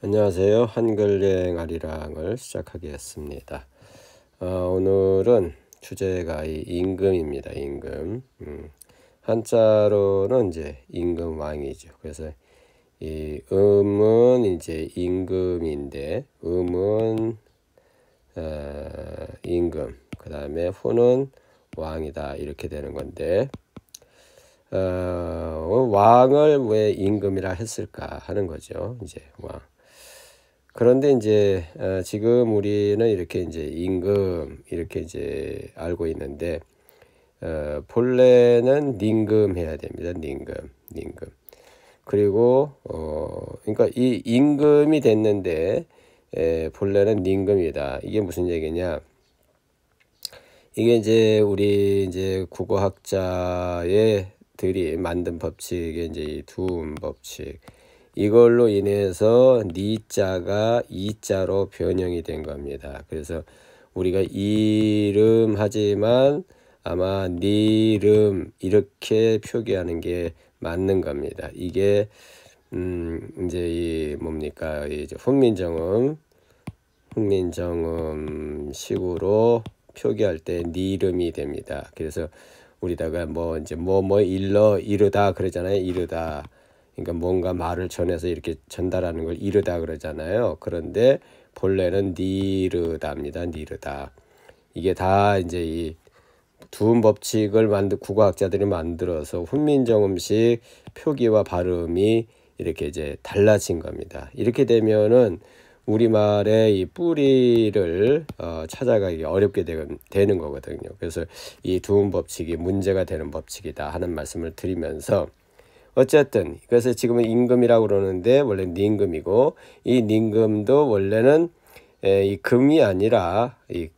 안녕하세요. 한글 여행 아리랑을 시작하겠습니다. 오늘은 주제가 임금입니다. 임금. 한자로는 이제 임금왕이죠. 그래서 이 음은 이제 임금인데, 음은 임금, 그 다음에 후는 왕이다, 이렇게 되는 건데, 왕을 왜 임금이라 했을까 하는 거죠. 이제 왕. 그런데 이제 지금 우리는 이렇게 이제 임금 이렇게 이제 알고 있는데, 본래는 닝금 해야 됩니다. 닝금. 그리고 그러니까 이 임금이 됐는데 본래는 닝금이다. 이게 무슨 얘기냐? 이게 이제 우리 이제 국어학자의 들이 만든 법칙이 이제 이 두음 법칙. 이걸로 인해서 니자가 이자로 변형이 된 겁니다. 그래서 우리가 이름 하지만 아마 니름 이렇게 표기하는 게 맞는 겁니다. 이게 이제 이 뭡니까? 이제 훈민정음 식으로 표기할 때 니름이 됩니다. 그래서 우리다가 뭐 이제 이르다 그러잖아요. 이르다. 그러니까 뭔가 말을 전해서 이렇게 전달하는 걸 이르다 그러잖아요. 그런데 본래는 니르다입니다. 니르다. 이게 다 이제 이 두음 법칙을 국어학자들이 만들어서 훈민정음식 표기와 발음이 이렇게 이제 달라진 겁니다. 이렇게 되면은 우리말의 이 뿌리를 찾아가기 어렵게 되는 거거든요. 그래서 이 두음 법칙이 문제가 되는 법칙이다 하는 말씀을 드리면서, 어쨌든 그래서 지금은 임금이라고 그러는데 원래 닝금이고, 이 닝금도 원래는 이 금이 아니라 이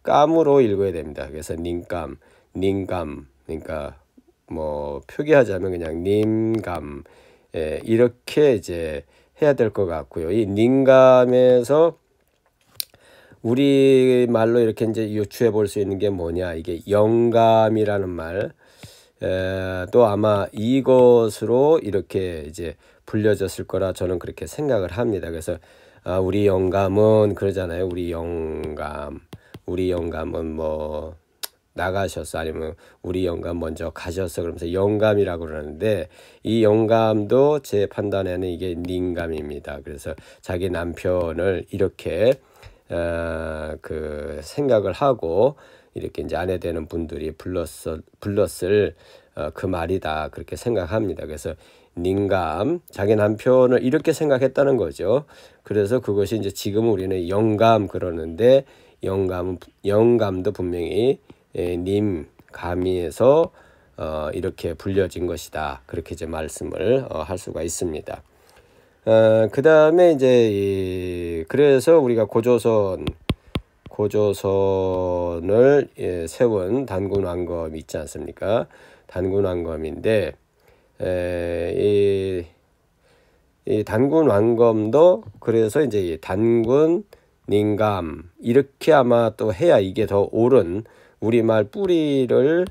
깜으로 읽어야 됩니다. 그래서 닝감 그러니까 뭐 표기하자면 그냥 님감 이렇게 이제 해야 될 것 같고요. 이 닝감에서 우리 말로 이렇게 이제 유추해 볼 수 있는 게 뭐냐? 이게 영감이라는 말. 또 아마 이것으로 이렇게 이제 불려졌을 거라 저는 그렇게 생각을 합니다. 그래서 우리 영감은 그러잖아요. 우리 영감은 뭐 나가셨어, 아니면 우리 영감 먼저 가셨어, 그러면서 영감이라고 그러는데, 이 영감도 제 판단에는 이게 닝감입니다. 그래서 자기 남편을 이렇게 그 생각을 하고 이렇게 이제 아내 되는 분들이 불렀을 그 말이다, 그렇게 생각합니다. 그래서 닝감, 자기 남편을 이렇게 생각했다는 거죠. 그래서 그것이 이제 지금 우리는 영감 그러는데, 영감도 분명히 님 감이에서 이렇게 불려진 것이다, 그렇게 이제 말씀을 할 수가 있습니다. 그 다음에 이제 그래서 우리가 고조선을 세운 단군왕검 있지 않습니까? 단군왕검인데 이 단군왕검도 그래서 이제 이 단군 닝감 이렇게 아마 또 해야 이게 더 옳은 우리말 뿌리를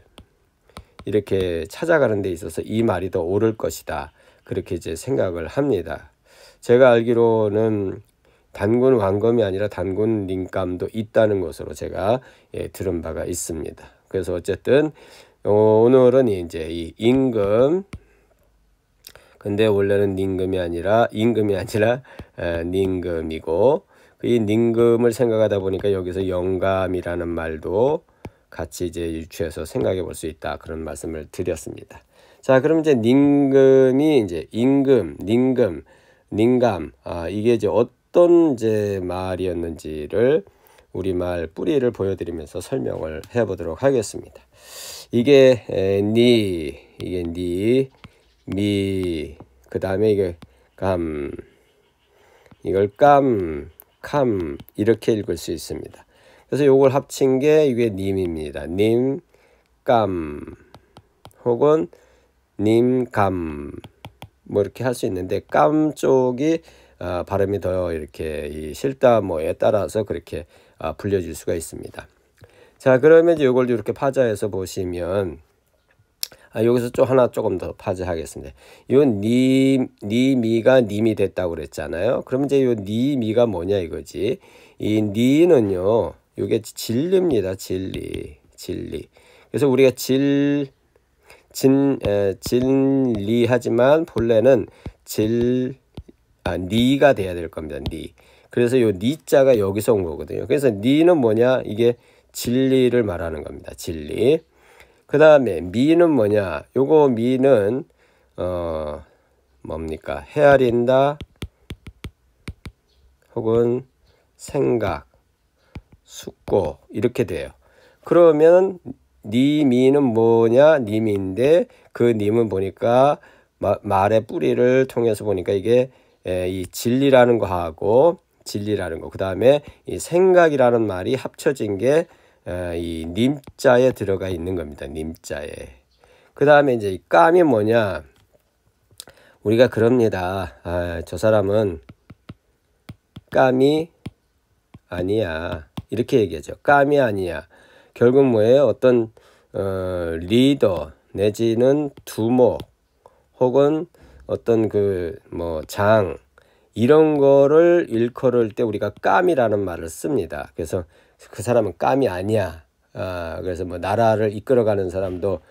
이렇게 찾아가는 데 있어서 이 말이 더 옳을 것이다, 그렇게 이제 생각을 합니다. 제가 알기로는 단군 왕검이 아니라 단군 닝감도 있다는 것으로 제가 들은 바가 있습니다. 그래서 어쨌든 오늘은 이제 이 임금, 근데 원래는 임금이 아니라 닝금이고, 이 닝금을 생각하다 보니까 여기서 영감이라는 말도 같이 이제 유추해서 생각해 볼 수 있다, 그런 말씀을 드렸습니다. 자, 그럼 이제 닝금이 이제 임금, 닝감, 이게 이제 어떤 이제 말이었는지를 우리말 뿌리를 보여드리면서 설명을 해보도록 하겠습니다. 이게 이게 미, 그 다음에 이게 감, 이걸 캄 이렇게 읽을 수 있습니다. 그래서 요걸 합친 게 이게 님입니다. 님, 감, 혹은 님감 뭐 이렇게 할 수 있는데, 깜 쪽이 발음이 더 이렇게 이 실다모에 따라서 그렇게 불려질 수가 있습니다. 자, 그러면 이제 요걸 이렇게 파자해서 보시면 여기서 좀 하나 조금 더 파지하겠습니다. 요 니미가 님이 됐다고 그랬잖아요. 그럼 이제 요 니미가 뭐냐 이거지. 이 니는요, 요게 진리입니다. 진리. 그래서 우리가 진리하지만 본래는 니가 돼야 될 겁니다. 니. 그래서 요 니자가 여기서 온 거거든요. 그래서 니는 뭐냐? 이게 진리를 말하는 겁니다. 진리. 그 다음에 미는 뭐냐? 요거 미는 뭡니까? 헤아린다 혹은 생각, 숙고 이렇게 돼요. 그러면 니미는 뭐냐? 님인데 그 님은 보니까 말의 뿌리를 통해서 보니까 이게 이 진리라는 거하고 그 다음에 이 생각이라는 말이 합쳐진 게 이 님자에 들어가 있는 겁니다. 님자에. 그 다음에 이제 이 깜이 뭐냐? 우리가 그럽니다. 저 사람은 깜이 아니야. 이렇게 얘기하죠. 깜이 아니야. 결국 뭐예요? 어떤 리더 내지는 두목 혹은 어떤 장 이런 거를 일컬을 때 우리가 깜이라는 말을 씁니다. 그래서 그 사람은 깜이 아니야. 그래서 뭐 나라를 이끌어가는 사람도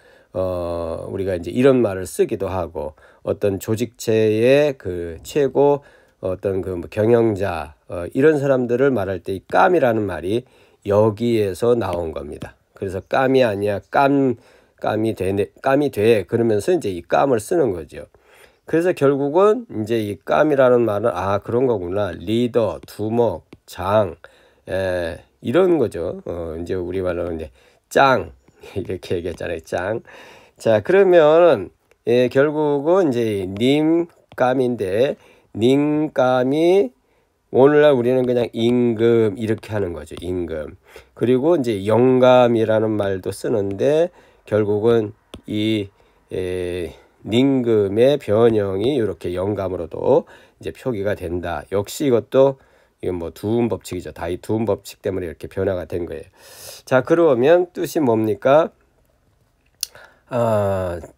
우리가 이제 이런 말을 쓰기도 하고, 어떤 조직체의 그 최고 어떤 그 경영자 이런 사람들을 말할 때 이 깜이라는 말이 여기에서 나온 겁니다. 그래서 깜이 아니야, 깜이 돼 그러면서 이제 이 깜을 쓰는 거죠. 그래서 결국은 이제 이 깜이라는 말은 그런 거구나. 리더, 두목, 장, 이런 거죠. 이제 우리말로 이제 짱 이렇게 얘기했잖아요. 짱. 자, 그러면 결국은 이제 님감인데, 님감이 오늘날 우리는 그냥 임금 이렇게 하는 거죠. 임금. 그리고 이제 영감이라는 말도 쓰는데, 결국은 이 닝금의 변형이 이렇게 영감으로도 이제 표기가 된다. 역시 이건 뭐 두음 법칙이죠. 다 이 두음 법칙 때문에 이렇게 변화가 된 거예요. 자, 그러면 뜻이 뭡니까?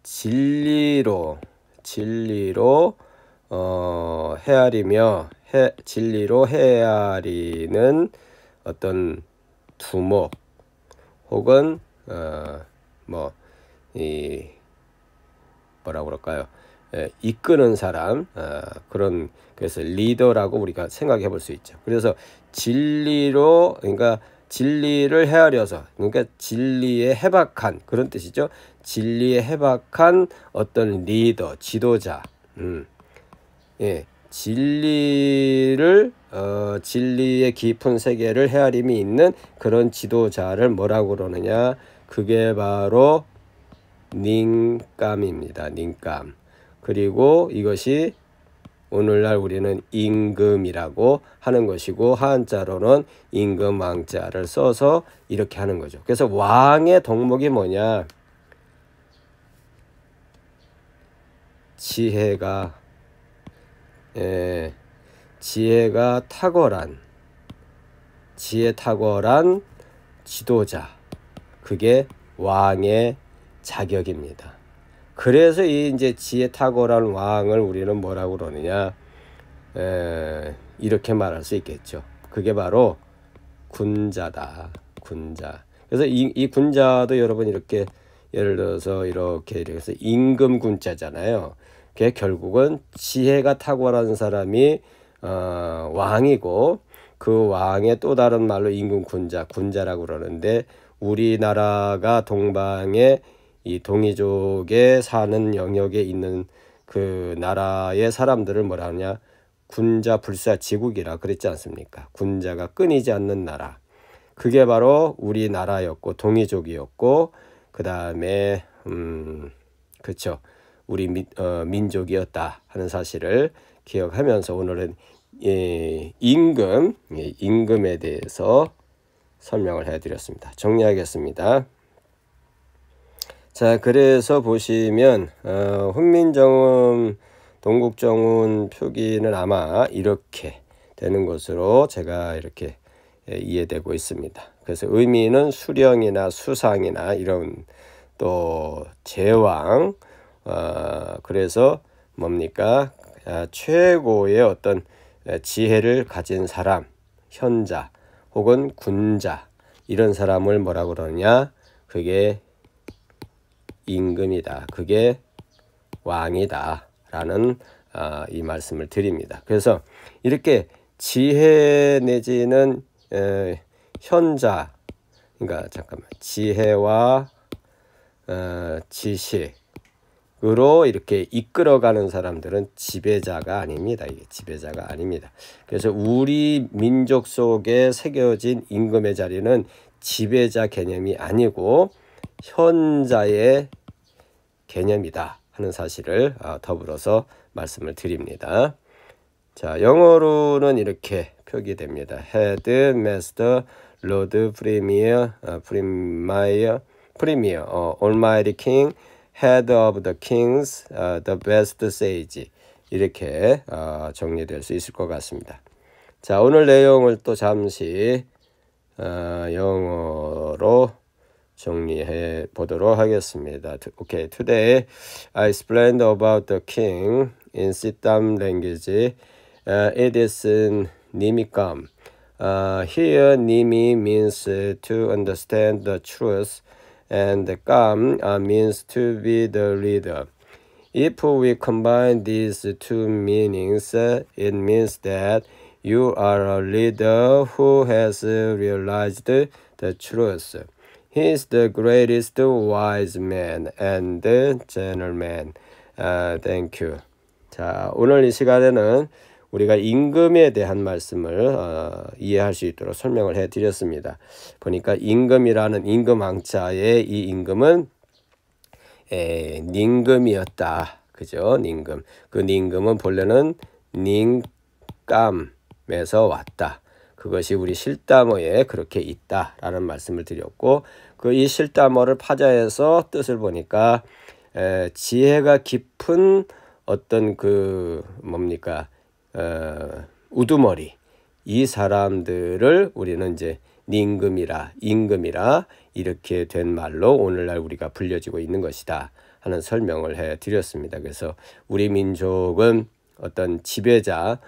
진리로 헤아리며 진리로 헤아리는 어떤 두목 혹은 뭐라고 그럴까요? 이끄는 사람, 그래서 리더라고 우리가 생각해 볼 수 있죠. 그래서 진리로, 그러니까 진리를 헤아려서, 그러니까 진리에 해박한 그런 뜻이죠. 진리에 해박한 어떤 리더, 지도자, 진리의 깊은 세계를 헤아림이 있는 그런 지도자를 뭐라고 그러느냐? 그게 바로 닝감입니다. 닝감. 그리고 이것이 오늘날 우리는 임금이라고 하는 것이고, 한자로는 임금 왕자를 써서 이렇게 하는 거죠. 그래서 왕의 덕목이 뭐냐? 지혜가 탁월한 지도자, 그게 왕의 자격입니다. 그래서 이제 지혜 탁월한 왕을 우리는 뭐라고 그러느냐? 이렇게 말할 수 있겠죠. 그게 바로 군자다. 군자. 그래서 이 군자도 여러분 이렇게 예를 들어서 이렇게 해서 임금군자잖아요. 그게 결국은 지혜가 탁월한 사람이 왕이고, 그 왕의 또 다른 말로 군자라고 그러는데, 우리나라가 동방에 이 동이족에 사는 영역에 있는 그 나라의 사람들을 뭐라 하냐? 군자불사지국이라 그랬지 않습니까? 군자가 끊이지 않는 나라. 그게 바로 우리나라였고 동이족이었고, 그 다음에 그쵸, 우리 민족이었다 하는 사실을 기억하면서 오늘은 임금에 대해서 설명을 해드렸습니다. 정리하겠습니다. 자, 그래서 보시면 훈민정음, 동국정운 표기는 아마 이렇게 되는 것으로 제가 이렇게 이해되고 있습니다. 그래서 의미는 수령이나 수상이나 이런 또 제왕, 그래서 뭡니까? 최고의 어떤 지혜를 가진 사람, 현자 혹은 군자, 이런 사람을 뭐라고 그러냐? 그게 임금이다. 그게 왕이다. 라는 이 말씀을 드립니다. 그래서 이렇게 지혜 내지는 현자, 그러니까 잠깐만, 지혜와 지식으로 이렇게 이끌어가는 사람들은 지배자가 아닙니다. 이게 지배자가 아닙니다. 그래서 우리 민족 속에 새겨진 임금의 자리는 지배자 개념이 아니고 현자의 개념이다 하는 사실을 더불어서 말씀을 드립니다. 자, 영어로는 이렇게 표기됩니다. Head, Master, Lord, Premier, Almighty King, Head of the Kings, the Best Sage, 이렇게 정리될 수 있을 것 같습니다. 자, 오늘 내용을 또 잠시 영어로 정리해 보도록 하겠습니다. Okay, today I explained about the king in Sitam language. It is Nimikam. Here Nimi means to understand the truth, and Kam means to be the leader. If we combine these two meanings, it means that you are a leader who has realized the truth. He is the greatest wise man and gentleman. Thank you. 자, 오늘 이 시간에는 우리가 임금에 대한 말씀을 이해할 수 있도록 설명을 해드렸습니다. 보니까 임금이라는 임금왕자의 이 임금은 닝금이었다. 그죠? 닝금. 그 닝금은 본래는 닝감에서 왔다. 그것이 우리 실담어에 그렇게 있다라는 말씀을 드렸고, 그 이 실담어를 파자해서 뜻을 보니까 지혜가 깊은 어떤 그 뭡니까? 우두머리, 이 사람들을 우리는 이제 임금이라 이렇게 된 말로 오늘날 우리가 불려지고 있는 것이다 하는 설명을 해 드렸습니다. 그래서 우리 민족은 어떤 지배자,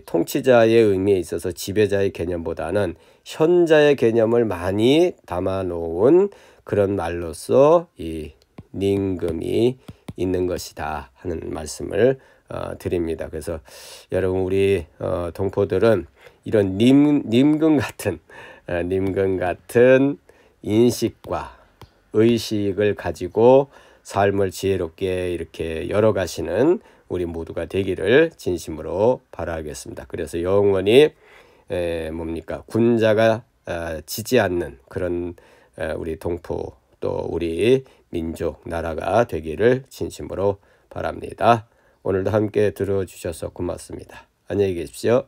통치자의 의미에 있어서 지배자의 개념보다는 현자의 개념을 많이 담아 놓은 그런 말로서 이 임금이 있는 것이다 하는 말씀을 드립니다. 그래서 여러분, 우리 동포들은 이런 임금 같은 인식과 의식을 가지고 삶을 지혜롭게 이렇게 열어가시는 우리 모두가 되기를 진심으로 바라겠습니다. 그래서 영원히 군자가 지지 않는 그런 우리 동포, 또 우리 민족, 나라가 되기를 진심으로 바랍니다. 오늘도 함께 들어주셔서 고맙습니다. 안녕히 계십시오.